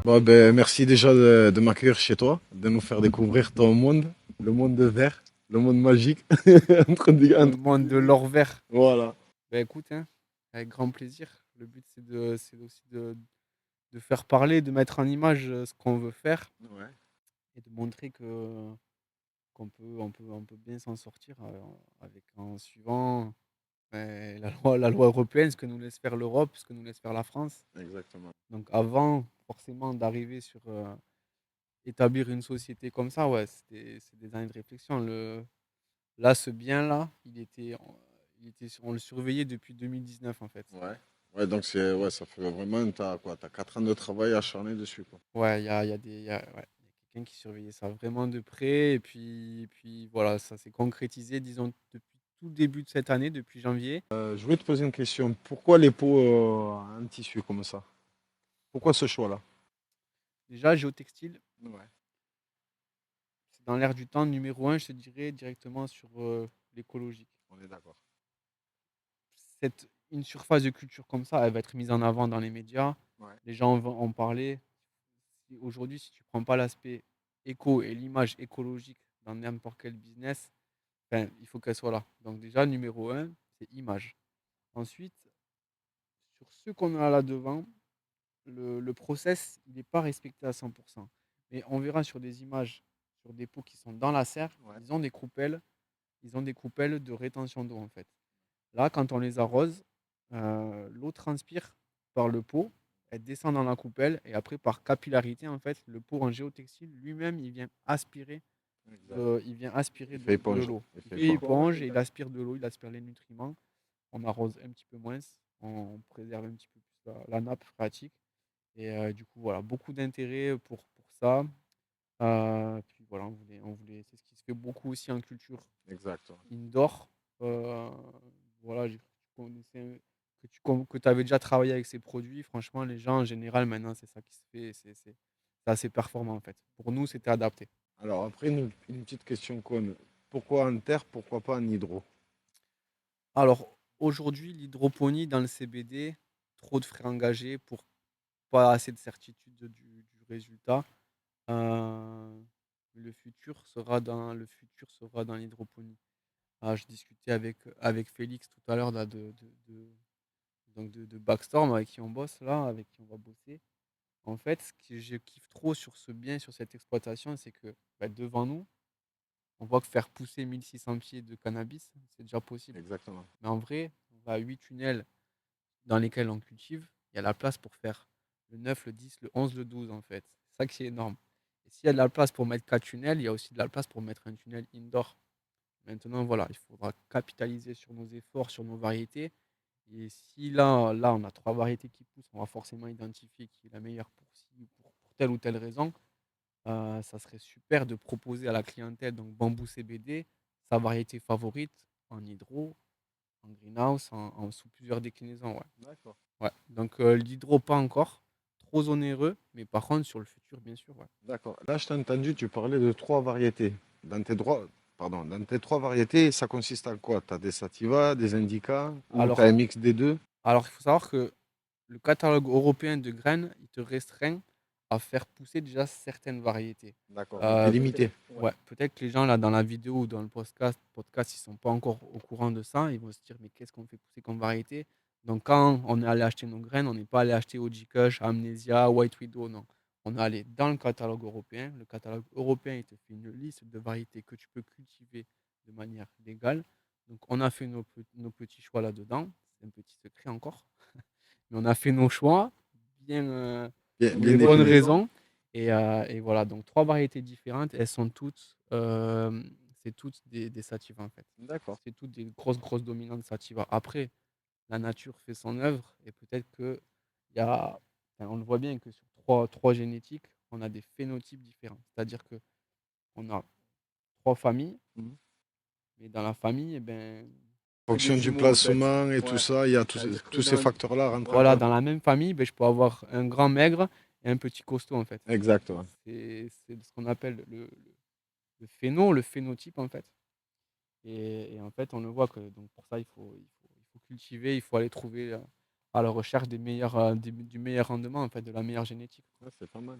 Bon, ben, merci déjà de m'accueillir chez toi, de nous faire découvrir ton monde, le monde de verre, le monde magique. Le Entre monde de guillemets. l'or vert. Voilà. Bah écoute, hein, avec grand plaisir. Le but, c'est aussi de faire parler, de mettre en image ce qu'on veut faire Ouais, et de montrer que qu'on peut bien s'en sortir avec en suivant la loi européenne, ce que nous laisse faire l'Europe, ce que nous laisse faire la France. exactement. Donc avant forcément d'arriver sur établir une société comme ça, ouais, c'est des années de réflexion. Là, ce bien-là, on le surveillait depuis 2019 en fait. Ouais. Ouais, donc c'est, ouais, ça fait vraiment, t'as quoi, t'as 4 ans de travail acharné dessus, quoi. Ouais, il y a quelqu'un qui surveillait ça vraiment de près. Et puis voilà, ça s'est concrétisé, disons, depuis tout le début de cette année, depuis janvier. Je voulais te poser une question. Pourquoi les peaux en tissu comme ça? Pourquoi ce choix-là? Déjà, géotextile, Ouais, c'est dans l'air du temps, numéro un, je te dirais, directement sur l'écologique. on est d'accord. Une surface de culture comme ça, elle va être mise en avant dans les médias. Ouais, Les gens vont en parler. Aujourd'hui, si tu prends pas l'aspect éco et l'image écologique dans n'importe quel business, enfin, il faut qu'elle soit là. Donc déjà, numéro un, c'est image. Ensuite, sur ce qu'on a là devant, le process, il n'est pas respecté à 100%. Mais on verra sur des images, sur des pots qui sont dans la serre, ouais. ils ont des coupelles de rétention d'eau en fait. Là, quand on les arrose, l'eau transpire par le pot, elle descend dans la coupelle et après par capillarité en fait, le pot en géotextile lui-même, Exact. il vient aspirer Il fait de éponge. l'eau. Il Il fait fait éponge. éponge et il aspire de l'eau, il aspire les nutriments. On arrose un petit peu moins, on préserve un petit peu plus la nappe phréatique. Et du coup, voilà, beaucoup d'intérêt pour ça. Puis voilà, c'est ce qui se fait beaucoup aussi en culture Exact. indoor. Voilà, j'ai cru que tu connaissais, que tu avais déjà travaillé avec ces produits. Franchement, les gens en général, maintenant, c'est ça qui se fait. C'est assez performant en fait. Pour nous, c'était adapté. Alors après, une petite question conne. Pourquoi en terre, pourquoi pas en hydro? Alors, aujourd'hui, l'hydroponie dans le CBD, trop de frais engagés pour pas assez de certitude du résultat. Euh, le futur sera dans l'hydroponie. Ah, je discutais avec Félix tout à l'heure là, de Backstorm avec qui on bosse là, avec qui on va bosser. En fait, ce que je kiffe trop sur ce bien, sur cette exploitation, c'est que bah, devant nous, on voit que faire pousser 1600 pieds de cannabis, c'est déjà possible. Exactement. Mais en vrai, on va à 8 tunnels dans lesquels on cultive. Il y a la place pour faire le 9, le 10, le 11, le 12 en fait. C'est ça qui est énorme. Et s'il y a de la place pour mettre 4 tunnels, il y a aussi de la place pour mettre un tunnel indoor. Maintenant, voilà, il faudra capitaliser sur nos efforts, sur nos variétés. Et si là, on a trois variétés qui poussent, on va forcément identifier qui est la meilleure pour telle ou telle raison. Ça serait super de proposer à la clientèle, donc Bambou CBD, sa variété favorite en hydro, en greenhouse, sous plusieurs déclinaisons. Ouais. D'accord. Ouais. Donc l'hydro, pas encore. Trop onéreux, mais par contre, sur le futur, bien sûr. Ouais. D'accord. Là, je t'ai entendu, tu parlais de trois variétés. Dans tes trois variétés, ça consiste en quoi? Tu as des sativas, des indicas, ou tu as un Alors, mix des deux? alors, il faut savoir que le catalogue européen de graines, il te restreint à faire pousser déjà certaines variétés. D'accord, donc tu es limité. Ouais, peut-être que les gens là dans la vidéo ou dans le podcast, ils sont pas encore au courant de ça. Ils vont se dire mais qu'est-ce qu'on fait pousser comme variété? Donc quand on est allé acheter nos graines, on n'est pas allé acheter OG Kush, Amnesia, White Widow, non. On est allé dans le catalogue européen. Le catalogue européen, il te fait une liste de variétés que tu peux cultiver de manière légale. Donc on a fait nos petits choix là-dedans. C'est un petit secret encore. Mais on a fait nos choix bien, Bien, pour bien les bonnes défini. raisons. Et voilà, donc trois variétés différentes. C'est toutes des sativas en fait. D'accord. C'est toutes des grosses, grosses dominantes sativas. Après, la nature fait son œuvre et peut-être que il y a, enfin, on le voit bien que sur trois génétiques, on a des phénotypes différents. C'est-à-dire que on a trois familles, Mhm. mais dans la famille, eh ben, En fonction du placement et tout ouais, ça, il y a tous ces facteurs-là rentrent en voilà, compte. dans la même famille, ben, je peux avoir un grand maigre et un petit costaud en fait. Exactement. C'est ce qu'on appelle le phénotype en fait. Et en fait, on le voit que donc pour ça, il faut cultiver, il faut aller trouver. à la recherche du meilleur rendement, en fait, de la meilleure génétique. Ouais, c'est pas mal.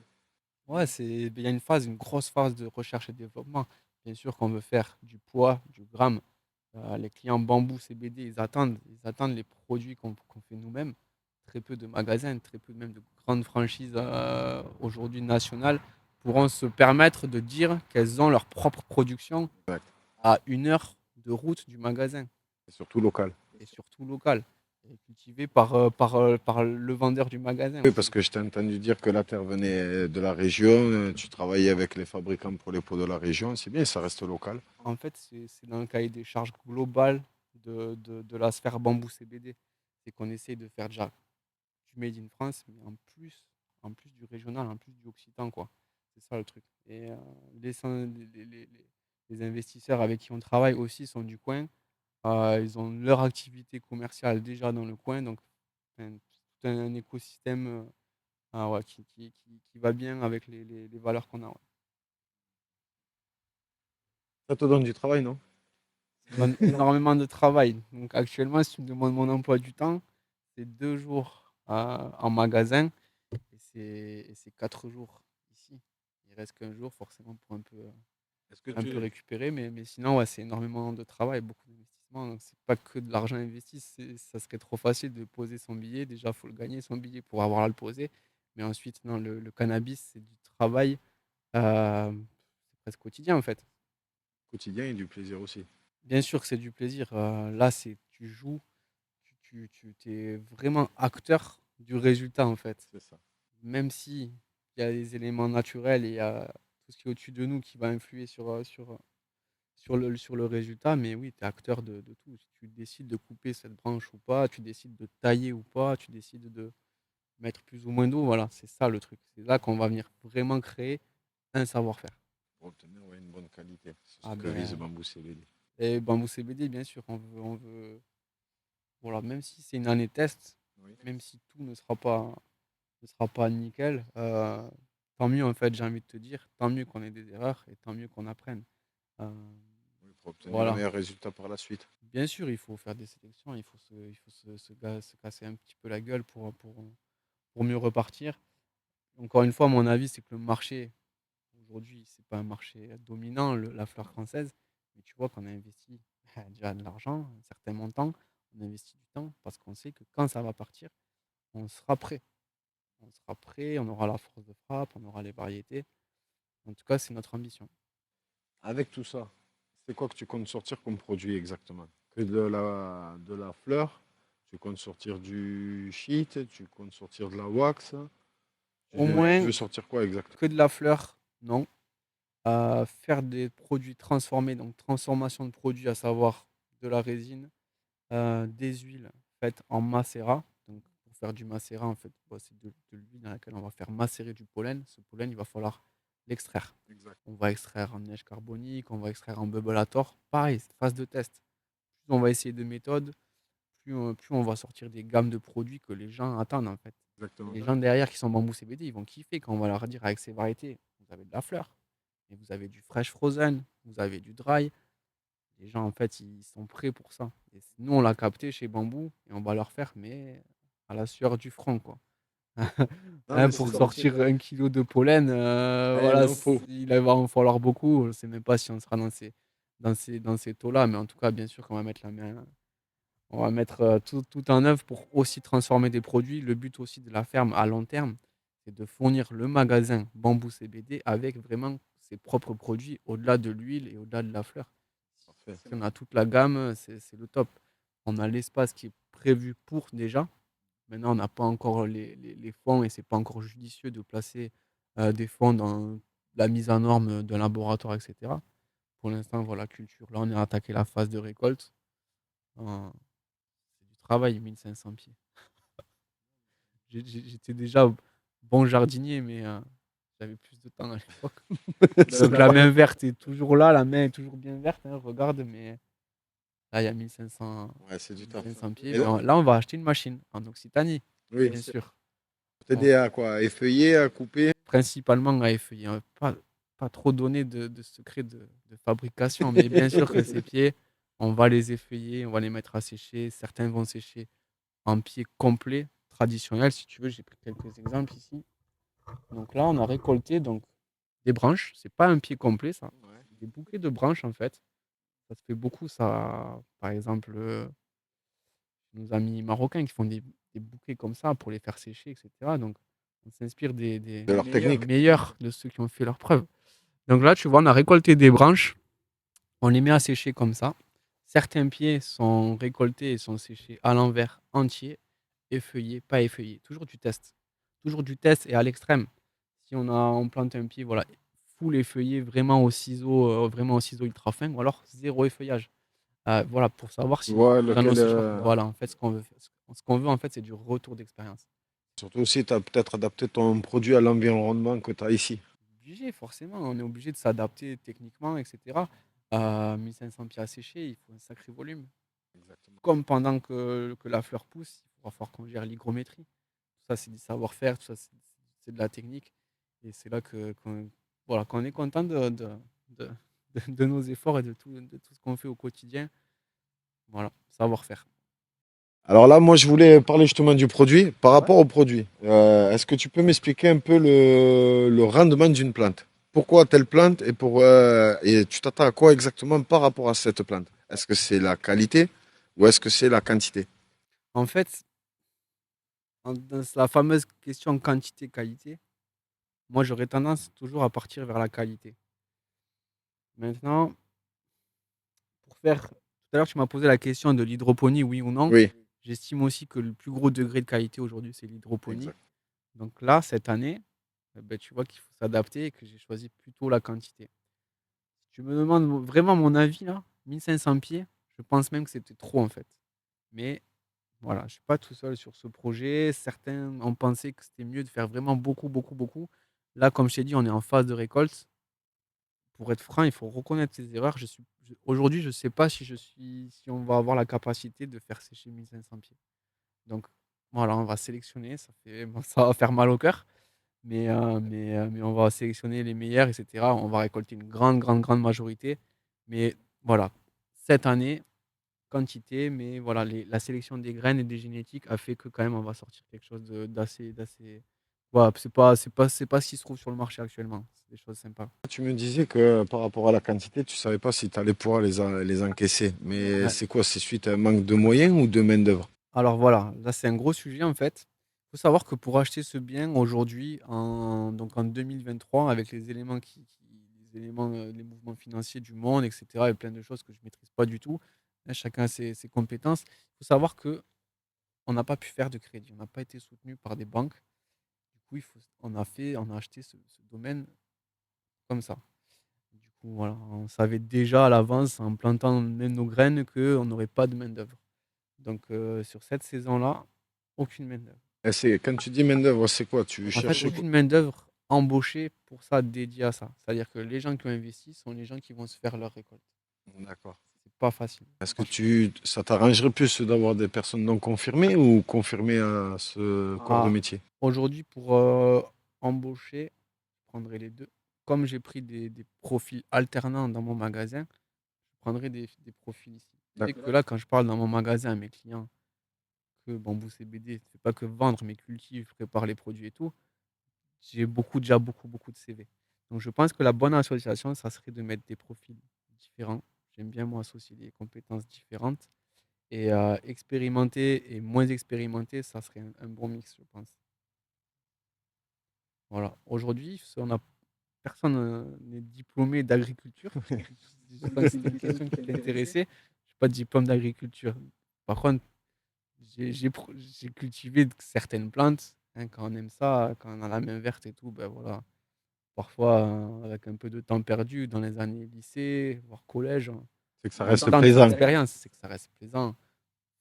Ouais, il y a une grosse phase de recherche et développement. Bien sûr qu'on veut faire du poids, du gramme. Les clients Bambou CBD, ils attendent les produits qu'on fait nous-mêmes. Très peu de magasins, très peu même de grandes franchises aujourd'hui nationales pourront se permettre de dire qu'elles ont leur propre production Exact. à 1 heure de route du magasin C'est surtout local. et surtout local, et cultivé par le vendeur du magasin Oui, parce aussi. que je t'ai entendu dire que la terre venait de la région, tu travaillais avec les fabricants pour les pots de la région, c'est bien, ça reste local. En fait, c'est dans le cahier des charges global de la sphère Bambou CBD. C'est qu'on essaye de faire déjà du made in France, mais en plus du régional, en plus du occitan, quoi. C'est ça le truc. Et les investisseurs avec qui on travaille aussi sont du coin. Ils ont leur activité commerciale déjà dans le coin, donc tout un écosystème ouais, qui va bien avec les valeurs qu'on a. Ouais. Ça te donne du travail, non? Ça me donne énormément de travail. Donc actuellement, si tu me demandes mon emploi du temps, c'est 2 jours en magasin et c'est 4 jours ici. Il reste qu'un jour forcément pour Est-ce que un peu tu... récupérer, mais sinon, ouais, c'est énormément de travail, beaucoup d'investissement. Donc c'est pas que de l'argent investi, ça serait trop facile de poser son billet. Déjà, il faut le gagner son billet pour avoir à le poser. Mais ensuite, non, le cannabis, c'est du travail c'est presque quotidien en fait. Quotidien et du plaisir aussi. Bien sûr que c'est du plaisir. Là, tu joues, tu es vraiment acteur du résultat en fait. C'est ça. Même si il y a des éléments naturels et il y a tout ce qui est au-dessus de nous qui va influer sur le résultat, mais oui, tu es acteur de tout. Si tu décides de couper cette branche ou pas, tu décides de tailler ou pas, tu décides de mettre plus ou moins d'eau, voilà, c'est ça le truc. C'est là qu'on va venir vraiment créer un savoir-faire. Pour obtenir ouais, une bonne qualité. C'est ce Ah que vise ben, Bamboo CBD. et Bambou CBD, bien sûr, voilà, même si c'est une année test, Oui. même si tout ne sera pas nickel, tant mieux en fait, j'ai envie de te dire, tant mieux qu'on ait des erreurs et tant mieux qu'on apprenne. Euh, Oui, pour obtenir le voilà. meilleur résultat par la suite. Bien sûr, il faut faire des sélections, il faut se casser un petit peu la gueule pour mieux repartir. Encore une fois, mon avis, c'est que le marché, aujourd'hui, c'est pas un marché dominant, la fleur française. Mais tu vois qu'on a investi déjà de l'argent, un certain montant, on investit du temps parce qu'on sait que quand ça va partir, on sera prêt. On sera prêt, on aura la force de frappe, on aura les variétés. En tout cas, c'est notre ambition. Avec tout ça, c'est quoi que tu comptes sortir comme produit exactement? Que de la fleur? Tu comptes sortir du shit? Tu comptes sortir de la wax? Au Tu moins veux sortir quoi exactement? que de la fleur, non. Faire des produits transformés, donc transformation de produits, à savoir de la résine, des huiles faites en macérat. Donc, pour faire du macérat, en fait, bah, c'est de l'huile dans laquelle on va faire macérer du pollen. Ce pollen, il va falloir l'extraire. Exact. On va extraire en neige carbonique, on va extraire en bubbleator. Pareil, phase de test. Plus on va essayer de méthodes, plus on va sortir des gammes de produits que les gens attendent, en fait. Et Exactement. les gens derrière qui sont Bambou CBD, ils vont kiffer quand on va leur dire avec ces variétés, vous avez de la fleur, et vous avez du fresh frozen, vous avez du dry. Les gens, en fait, ils sont prêts pour ça. Et nous, on l'a capté chez Bambou et on va leur faire, mais à la sueur du front, quoi. Non, Hein, mais c'est pour ça. sortir 1 kilo de pollen, Ouais, il voilà, en faut. il va en falloir beaucoup. Je ne sais même pas si on sera dans ces taux-là, mais en tout cas, bien sûr qu'on va mettre la main. On va mettre tout en œuvre pour aussi transformer des produits. Le but aussi de la ferme à long terme, c'est de fournir le magasin Bambou CBD avec vraiment ses propres produits, au-delà de l'huile et au-delà de la fleur. Parfait. Si on a toute la gamme, c'est le top. On a l'espace qui est prévu pour déjà. Maintenant, on n'a pas encore les fonds et c'est pas encore judicieux de placer des fonds dans la mise en norme d'un laboratoire, etc. Pour l'instant, voilà, culture. Là, on est attaqué la phase de récolte. Euh, c'est du travail, 1500 pieds. J'étais déjà bon jardinier, mais j'avais plus de temps à l'époque. Donc la main verte est toujours là, la main est toujours bien verte, hein, regarde, mais là, il y a 1500, Ouais, c'est du taf. 1500 pieds. Et Mais là, on va acheter une machine en Occitanie, oui, bien sûr. pour On- t'aider à quoi? À effeuiller, à couper? Principalement à effeuiller. Pas trop donner de secrets de fabrication, mais bien sûr que ces pieds, on va les effeuiller, on va les mettre à sécher. Certains vont sécher en pied complet traditionnel. Si tu veux, j'ai pris quelques exemples ici. Donc là, on a récolté donc, des branches. C'est pas un pied complet, ça. Ouais. C'est des bouquets de branches, en fait. Ça se fait beaucoup, ça. Par exemple, nos amis marocains qui font des bouquets comme ça pour les faire sécher, etc. Donc, on s'inspire De leur technique. meilleurs de ceux qui ont fait leurs preuves. Donc là, tu vois, on a récolté des branches, on les met à sécher comme ça. Certains pieds sont récoltés et sont séchés à l'envers, entiers, effeuillés, pas effeuillés. Toujours du test. Toujours du test et à l'extrême. Si on plante un pied, voilà, full effeuillé, vraiment au ciseau ultra fin, ou alors zéro effeuillage. Voilà, pour savoir Tu si vois les graines lequel. aussi voilà, en fait, ce qu'on veut, en fait, c'est du retour d'expérience. Surtout si tu as peut-être adapté ton produit à l'environnement que tu as ici. Obligé, forcément, on est obligé de s'adapter techniquement, etc. 1500 pieds à sécher, il faut un sacré volume. Exactement. Comme pendant que la fleur pousse, il va falloir qu'on gère l'hygrométrie. Tout ça, c'est du savoir-faire, tout ça, c'est de la technique. Et c'est là voilà, qu'on est content de, de nos efforts et de tout ce qu'on fait au quotidien. Voilà, savoir-faire. Alors là, moi, je voulais parler justement du produit. Par Ouais. rapport au produit, est-ce que tu peux m'expliquer un peu le rendement d'une plante? Pourquoi telle plante et tu t'attends à quoi exactement par rapport à cette plante? Est-ce que c'est la qualité ou est-ce que c'est la quantité? En fait, dans la fameuse question quantité-qualité, moi, j'aurais tendance toujours à partir vers la qualité. Maintenant, pour faire. Tout à l'heure, tu m'as posé la question de l'hydroponie, oui ou non. Oui, J'estime aussi que le plus gros degré de qualité aujourd'hui, c'est l'hydroponie. exact. Donc là, cette année, ben, tu vois qu'il faut s'adapter et que j'ai choisi plutôt la quantité. Si tu me demandes vraiment mon avis, là, 1500 pieds, je pense même que c'était trop en fait. Mais voilà, je ne suis pas tout seul sur ce projet. Certains ont pensé que c'était mieux de faire vraiment beaucoup, beaucoup, beaucoup. Là, comme je t'ai dit, on est en phase de récolte. Pour être franc, il faut reconnaître ses erreurs. Aujourd'hui, je ne sais pas si on va avoir la capacité de faire sécher 1500 pieds. Donc voilà, on va sélectionner. Bon, ça va faire mal au cœur, mais on va sélectionner les meilleurs, etc. On va récolter une grande, grande, grande majorité. Mais voilà, cette année, quantité, mais voilà, la sélection des graines et des génétiques a fait que quand même on va sortir quelque chose d'assez. Voilà, c'est pas ce qui se trouve sur le marché actuellement. C'est des choses sympas. Tu me disais que par rapport à la quantité, tu savais pas si tu allais pouvoir les encaisser. Mais Ouais. c'est quoi? C'est suite à un manque de moyens ou de main-d'œuvre? Alors voilà, là c'est un gros sujet en fait. Il faut savoir que pour acheter ce bien aujourd'hui, donc en 2023, avec les éléments, les mouvements financiers du monde, etc., et plein de choses que je ne maîtrise pas du tout, hein, chacun a ses compétences. Il faut savoir que on n'a pas pu faire de crédit, on n'a pas été soutenu par des banques. Du coup, on a acheté ce domaine comme ça. Du coup, voilà, on savait déjà à l'avance, en plantant même nos graines, qu'on n'aurait pas de main-d'œuvre. Donc, sur cette saison-là, aucune main-d'œuvre. Quand tu dis main-d'œuvre, c'est quoi? Tu En fait, cherches quoi? aucune main-d'œuvre embauchée pour ça, dédiée à ça. C'est-à-dire que les gens qui ont investi sont les gens qui vont se faire leur récolte. D'accord. C'est pas facile, Est-ce que franchement. ça t'arrangerait plus d'avoir des personnes non confirmées ou confirmées à ce corps de Ah, métier? aujourd'hui, pour embaucher, je prendrai les deux. Comme j'ai pris des profils alternants dans mon magasin, je prendrai des profils ici. Tu sais D'accord. que là, quand je parle dans mon magasin à mes clients que Bambou CBD ne fait pas que vendre, mais cultive, prépare les produits et tout, j'ai déjà beaucoup, beaucoup de CV. Donc je pense que la bonne association, ça serait de mettre des profils différents. J'aime bien moi associer des compétences différentes. Et expérimenté et moins expérimenté, ça serait un bon mix, je pense. Voilà. Aujourd'hui, personne n'est diplômé d'agriculture. Je pense que c'était une question qui t'intéressait. Je n'ai pas de diplôme d'agriculture. Par contre, j'ai cultivé certaines plantes. Hein, quand on aime ça, quand on a la main verte et tout, ben voilà. Parfois, avec un peu de temps perdu dans les années lycée, voire collège, C'est que ça on a le reste temps de plaisant. l'expérience, c'est que ça reste plaisant.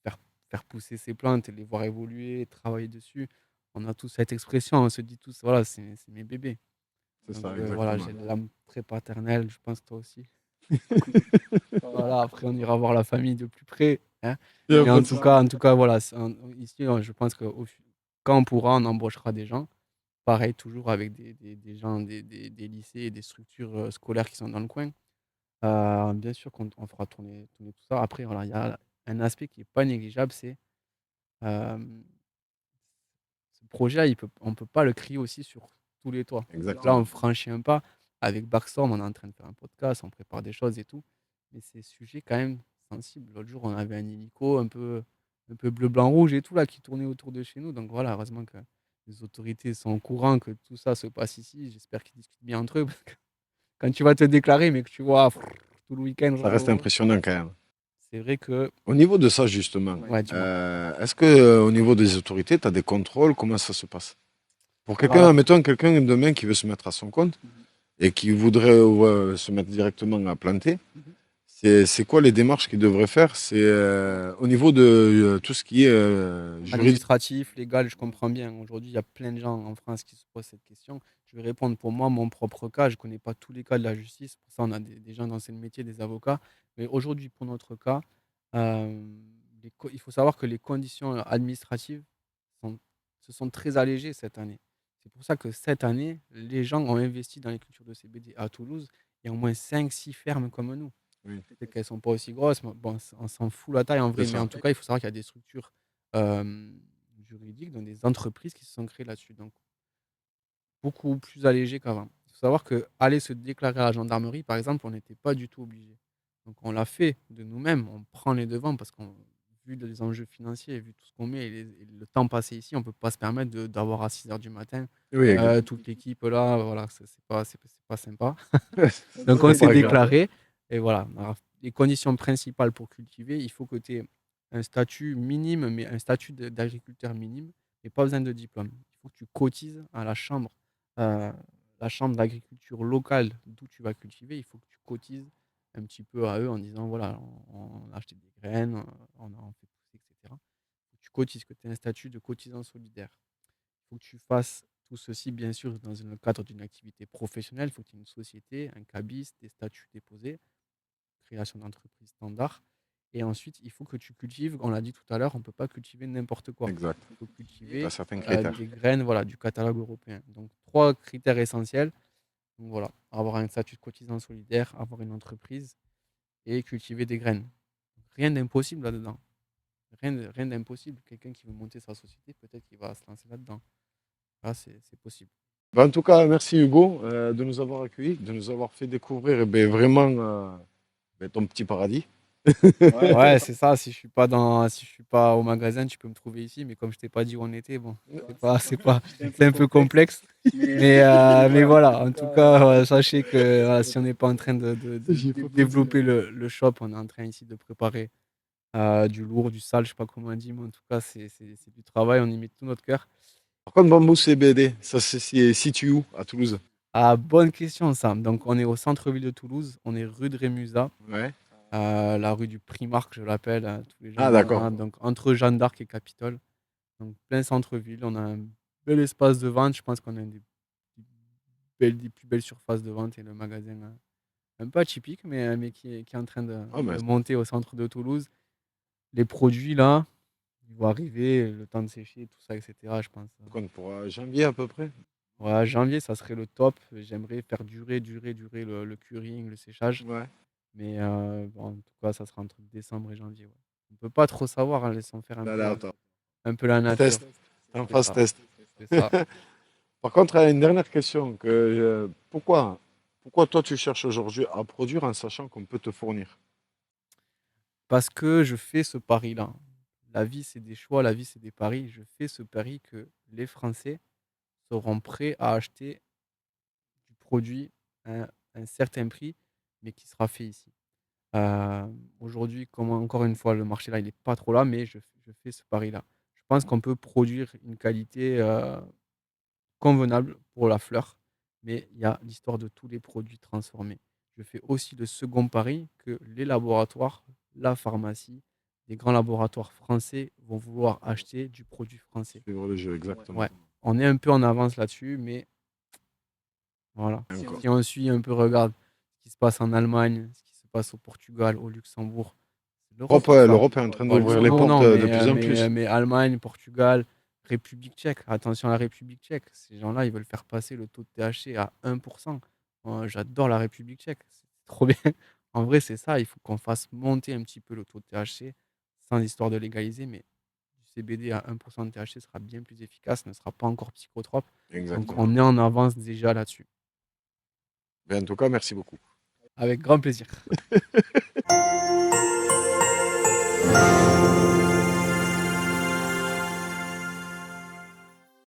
Faire, faire pousser ces plantes, les voir évoluer, travailler dessus. On a tous cette expression, on se dit tous, voilà, c'est mes bébés. C'est Donc ça, voilà, exactement. j'ai de l'âme très paternelle, je pense toi aussi. Voilà, après on ira voir la famille de plus près, hein. Il n'y a Mais pas de souci. en tout cas, voilà, ici, je pense que quand on pourra, on embauchera des gens. Pareil, toujours avec des gens, des lycées et des structures scolaires qui sont dans le coin. Bien sûr qu'on on fera tourner tout ça. Après, voilà, il y a un aspect qui n'est pas négligeable, c'est Hem, Ce projet-là, on peut pas le crier aussi sur tous les toits. Donc là, Exactement. on franchit un pas. Avec Backstorm, on est en train de faire un podcast, on prépare des choses et tout. Mais c'est sujet quand même sensible. L'autre jour, on avait un hélico un peu bleu, blanc, rouge et tout là qui tournait autour de chez nous. Donc voilà, heureusement que les autorités sont au courant que tout ça se passe ici. J'espère qu'ils discutent bien entre eux parce que quand tu vas te déclarer, mais que tu vois tout le week-end, Ça reste impressionnant quand même. c'est vrai que. Au niveau de ça, justement, Ouais, dis-moi. est-ce que au niveau des autorités, tu as des contrôles? Comment ça se passe? Pour quelqu'un, Bah, mettons quelqu'un demain qui veut se mettre à son compte et qui voudrait se mettre directement à planter, c'est quoi les démarches qu'il devrait faire? C'est au niveau de tout ce qui est juridique. administratif, légal, je comprends bien. Aujourd'hui, il y a plein de gens en France qui se posent cette question. Je vais répondre pour moi, mon propre cas. Je ne connais pas tous les cas de la justice. Pour ça, on a des gens dans ce métier, des avocats. Mais aujourd'hui, pour notre cas, euh, il faut savoir que les conditions administratives sont- se sont très allégées cette année. C'est pour ça que cette année, les gens ont investi dans les cultures de CBD à Toulouse. Il y a au moins 5, 6 fermes comme nous. Oui, Peut-être qu'elles sont pas aussi grosses, mais bon, on s'en fout la taille en c'est vrai. Mais ça. en tout cas, il faut savoir qu'il y a des structures euh, juridiques, donc des entreprises qui se sont créées là-dessus. Donc, beaucoup plus allégé qu'avant. Il faut savoir que aller se déclarer à la gendarmerie, par exemple, on n'était pas du tout obligé. Donc, on l'a fait de nous-mêmes. On prend les devants parce qu'on, vu les enjeux financiers, vu tout ce qu'on met et le temps passé ici, on ne peut pas se permettre d'avoir à 6 heures du matin Oui, toute l'équipe là. Voilà, c'est pas sympa. Donc, on c'est s'est pas grave. déclaré. Et voilà. Alors, les conditions principales pour cultiver, il faut que tu aies un statut minime, mais un statut d'agriculteur minime, et pas besoin de diplôme. Il faut que tu cotises à euh, la chambre d'agriculture locale d'où tu vas cultiver. Il faut que tu cotises un petit peu à eux en disant voilà, on a acheté des graines, on a en fait pousser, etc. Faut que tu cotises, que tu aies un statut de cotisant solidaire. Il faut que tu fasses tout ceci, bien sûr, dans le cadre d'une activité professionnelle. Il faut que tu aies une société, un cabis, des statuts déposés, création d'entreprise standard. Et ensuite, il faut que tu cultives, on l'a dit tout à l'heure, on ne peut pas cultiver n'importe quoi. Exact. Il faut Tu as cultiver certains critères. des graines voilà, du catalogue européen. Donc, 3 critères essentiels. Donc, voilà, avoir un statut de cotisant solidaire, avoir une entreprise et cultiver des graines. Rien d'impossible là-dedans. Rien d'impossible. Quelqu'un qui veut monter sa société, peut-être qu'il va se lancer là-dedans. Là, c'est possible. Ben, en tout cas, merci Hugo de nous avoir accueillis, de nous avoir fait découvrir ben, vraiment ton petit paradis. Ouais, c'est ça. Si je suis pas au magasin, tu peux me trouver ici. Mais comme je t'ai pas dit où on était, bon, c'est un peu complexe. Mais voilà. En tout cas, sachez que voilà, si on n'est pas en train de développer le shop, on est en train ici de préparer du lourd, du sale, je sais pas comment on dit, mais en tout cas, c'est du travail. On y met tout notre cœur. Par contre, Bambou CBD, ça se situe où? À Toulouse? Ah, bonne question, Sam. Donc, on est au centre-ville de Toulouse. On est rue de Rémusat. Ouais. La rue du Primark, je l'appelle, tous les gens Ah, me d'accord. demandent, donc entre Jeanne d'Arc et Capitole, donc plein centre-ville, on a un bel espace de vente, je pense qu'on a une des plus belles surfaces de vente et le magasin un peu atypique, mais qui est en train Ah, ben, de monter au centre de Toulouse. Les produits là, ils vont arriver, le temps de sécher, tout ça, etc. Je pense. ça compte pour janvier à peu près? Ouais, janvier, ça serait le top. J'aimerais faire durer le curing, le séchage. Ouais. Mais bon, en tout cas, ça sera entre décembre et janvier. Ouais. On peut pas trop savoir, hein, laissons faire Là, là, attends. un peu la nature. Test. En C'est phase ça, test. c'est ça. Par contre, une dernière question. Pourquoi toi tu cherches aujourd'hui à produire en sachant qu'on peut te fournir? Parce que je fais ce pari-là. La vie, c'est des choix, la vie, c'est des paris. Je fais ce pari que les Français seront prêts à acheter du produit à un certain prix, mais qui sera fait ici. Euh, Aujourd'hui, comme encore une fois, le marché là, il n'est pas trop là, mais je fais ce pari-là. Je pense qu'on peut produire une qualité convenable pour la fleur, mais il y a l'histoire de tous les produits transformés. Je fais aussi le second pari que les laboratoires, la pharmacie, les grands laboratoires français vont vouloir acheter du produit français. Suivre le jeu, exactement. Ouais, on est un peu en avance là-dessus, mais voilà. Encore. Si on suit un peu, regarde ce qui se passe en Allemagne, ce qui se passe au Portugal, au Luxembourg, c'est l'Europe tout ça. L'Europe est en train Bon, d'ouvrir les Luxembourg, portes non, de plus en plus. mais Allemagne, Portugal, République tchèque. Attention à la République tchèque. Ces gens-là, ils veulent faire passer le taux de THC à 1%. J'adore la République tchèque. C'est trop bien. En vrai, c'est ça. Il faut qu'on fasse monter un petit peu le taux de THC, sans histoire de légaliser, mais du CBD à 1% de THC sera bien plus efficace, ne sera pas encore psychotrope. Donc Exactement. on est en avance déjà là-dessus. Ben, en tout cas, merci beaucoup. Avec grand plaisir.